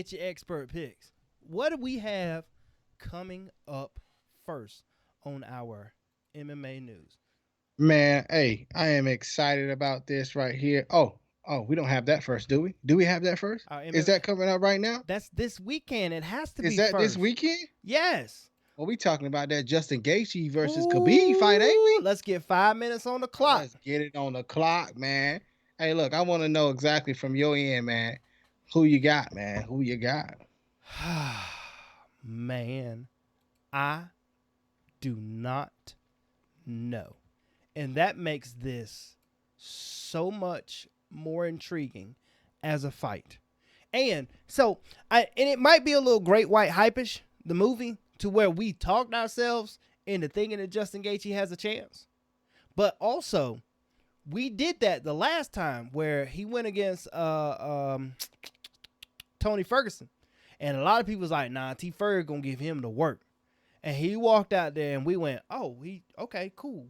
Get your expert picks. What do we have coming up first on our MMA news? Man, hey, I am excited about this right here. Oh, we don't have that first, do we? Do we have that first? Our Is MMA, that coming up right now? that's this weekend. It has to Is be that this first. weekend? Yes. Well, we talking about that Justin Gaethje versus Khabib fight, ain't Ooh, we? let's get 5 minutes on the clock. Let's get it on the clock, man. Hey, look, I want to know exactly from your end, man. Who you got, man? Who you got? Man, I do not know. And that makes this so much more intriguing as a fight. And it might be a little Great White Hypish, the movie, to where we talked ourselves into thinking that Justin Gaethje has a chance. But also, we did that the last time where he went against Tony Ferguson. And a lot of people was like, nah, T. Ferg gonna give him the work. And he walked out there and we went, okay, cool.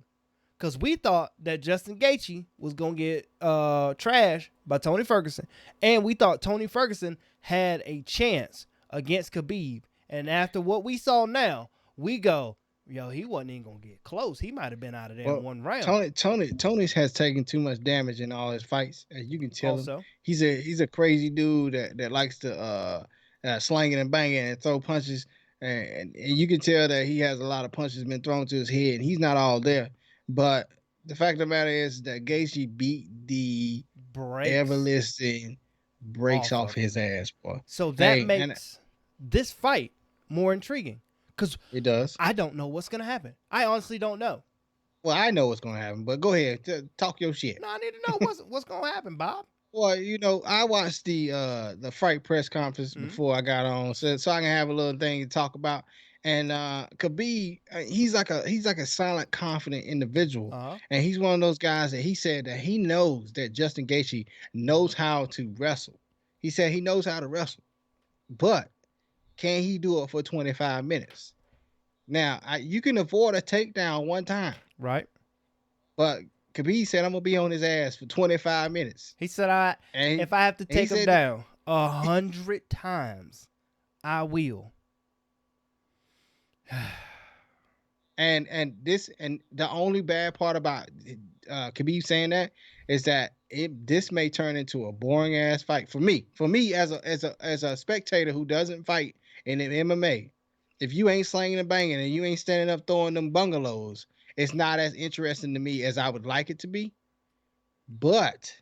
Because we thought that Justin Gaethje was going to get trashed by Tony Ferguson. And we thought Tony Ferguson had a chance against Khabib. And after what we saw now, we go, he wasn't even going to get close. He might have been out of there in Well, one round. Tony has taken too much damage in all his fights. As you can tell him, Also, he's a crazy dude that likes to slanging and banging and throw punches, and you can tell that he has a lot of punches been thrown to his head, and he's not all there. But the fact of the matter is that Gaethje beat the breaks everlasting breaks off off of him. his ass, boy. So that Hey, and makes this fight more intriguing. Because it does. I don't know what's going to happen. I honestly don't know. Well, I know what's gonna happen, but go ahead, talk your shit. No, I need to know what's going to happen, Bob. Well, I watched the fight press conference Mm-hmm. before I got on, so I can have a little thing to talk about. And Khabib, he's like a silent, confident individual, Uh-huh. and he's one of those guys that he said that he knows that Justin Gaethje knows how to wrestle. He said he knows how to wrestle, but can he do it for 25 minutes? Now, you can avoid a takedown one time, Right. but Khabib said I'm gonna be on his ass for 25 minutes, He said, and if I have to he take him said down 100 times, I will. and the only bad part about Khabib saying that is that this may turn into a boring ass fight for me. For me as a spectator who doesn't fight in an MMA, if you ain't slanging and banging and you ain't standing up throwing them bungalows, it's not as interesting to me as I would like it to be. But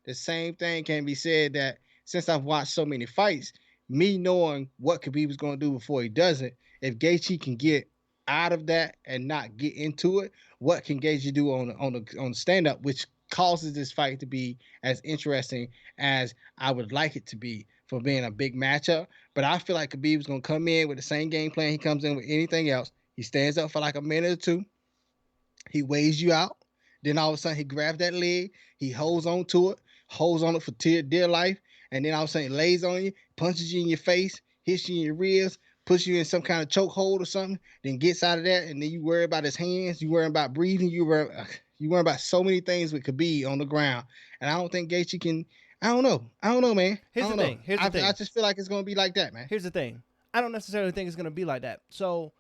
the same thing can be said that since I've watched so many fights, me knowing what Khabib was going to do before he does it, if Gaethje can get out of that and not get into it, what can Gaethje do on the stand up, which causes this fight to be as interesting as I would like it to be for being a big matchup. But I feel like Khabib's going to come in with the same game plan he comes in with anything else. He stands up for like a minute or two. He weighs you out. Then all of a sudden he grabs that leg. He holds on it for dear life. And then all of a sudden he lays on you, punches you in your face, hits you in your ribs, puts you in some kind of chokehold or something, then gets out of that. And then you worry about his hands. You worry about breathing. You worry about so many things with Khabib on the ground. And I don't think Gaethje can. I don't know, man. Here's I the don't know. thing. Here's the thing. I just feel like it's gonna be like that, man. Here's the thing. I don't necessarily think it's going to be like that. So,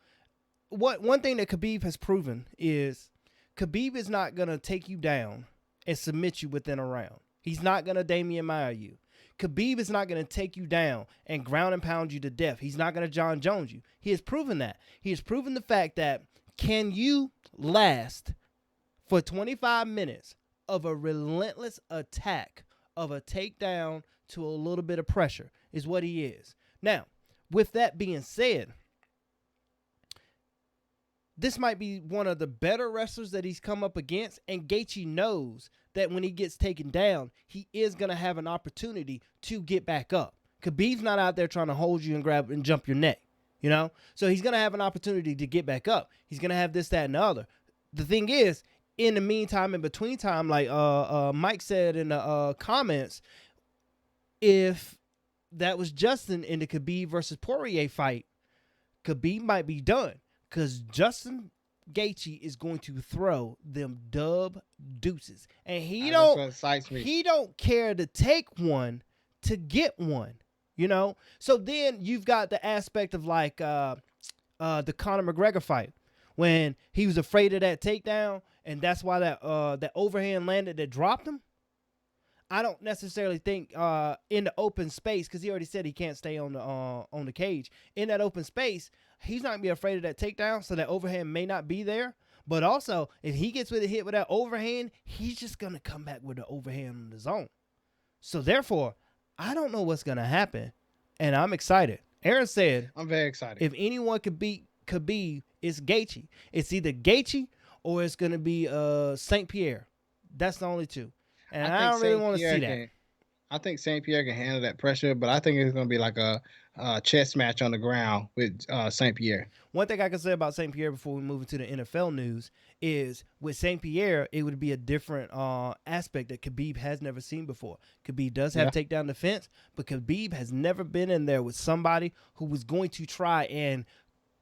one thing that Khabib has proven is Khabib is not going to take you down and submit you within a round. He's not going to Damian Maia you. Khabib is not going to take you down and ground and pound you to death. He's not going to John Jones you. He has proven that. He has proven the fact that can you last for 25 minutes of a relentless attack, of a takedown to a little bit of pressure is what he is. Now, with that being said, this might be one of the better wrestlers that he's come up against, and Gaethje knows that when he gets taken down, he is going to have an opportunity to get back up. Khabib's not out there trying to hold you and grab and jump your neck, So he's going to have an opportunity to get back up. He's going to have this, that, and the other. The thing is, in the meantime, in between time, like Mike said in the comments, if that was Justin in the Khabib versus Poirier fight, Khabib might be done. Because Justin Gaethje is going to throw them dub deuces. And he don't care to take one to get one. You know, so then you've got the aspect of like the Conor McGregor fight when he was afraid of that takedown, and that's why that overhand landed that dropped him. I don't necessarily think in the open space, because he already said he can't stay on the cage. In that open space, he's not gonna be afraid of that takedown, so that overhand may not be there. But also, if he gets with a hit with that overhand, he's just gonna come back with the overhand on the zone. So therefore, I don't know what's gonna happen, and I'm excited. Aaron said, I'm very excited. if anyone could beat Khabib, it's Gaethje. It's either Gaethje or it's gonna be St. Pierre. That's the only two, and I don't really want to see that. I think St. Pierre can handle that pressure, but I think it's going to be like a chess match on the ground with St. Pierre. One thing I can say about St. Pierre before we move into the NFL news is with St. Pierre, it would be a different aspect that Khabib has never seen before. Khabib does have takedown defense, but Khabib has never been in there with somebody who was going to try and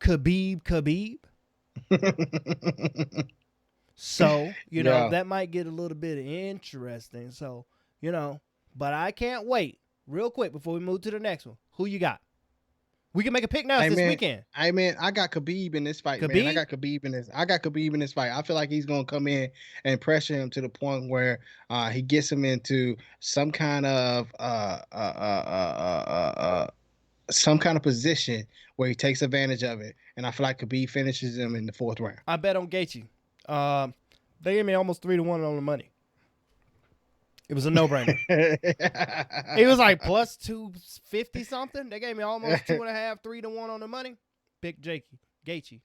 Khabib. So, you know, that might get a little bit interesting. So, you know, but I can't wait. Real quick before we move to the next one. Who you got? We can make a pick now this weekend. I got Khabib in this fight, man. I got Khabib in this fight. I feel like he's gonna come in and pressure him to the point where he gets him into some kind of position where he takes advantage of it. And I feel like Khabib finishes him in the 4th round. I bet on Gaethje. They gave me almost 3-1 on the money. It was a no-brainer. It was like plus 250 something. They gave me almost 2.5, 3-1 on the money. Pick Gaethje.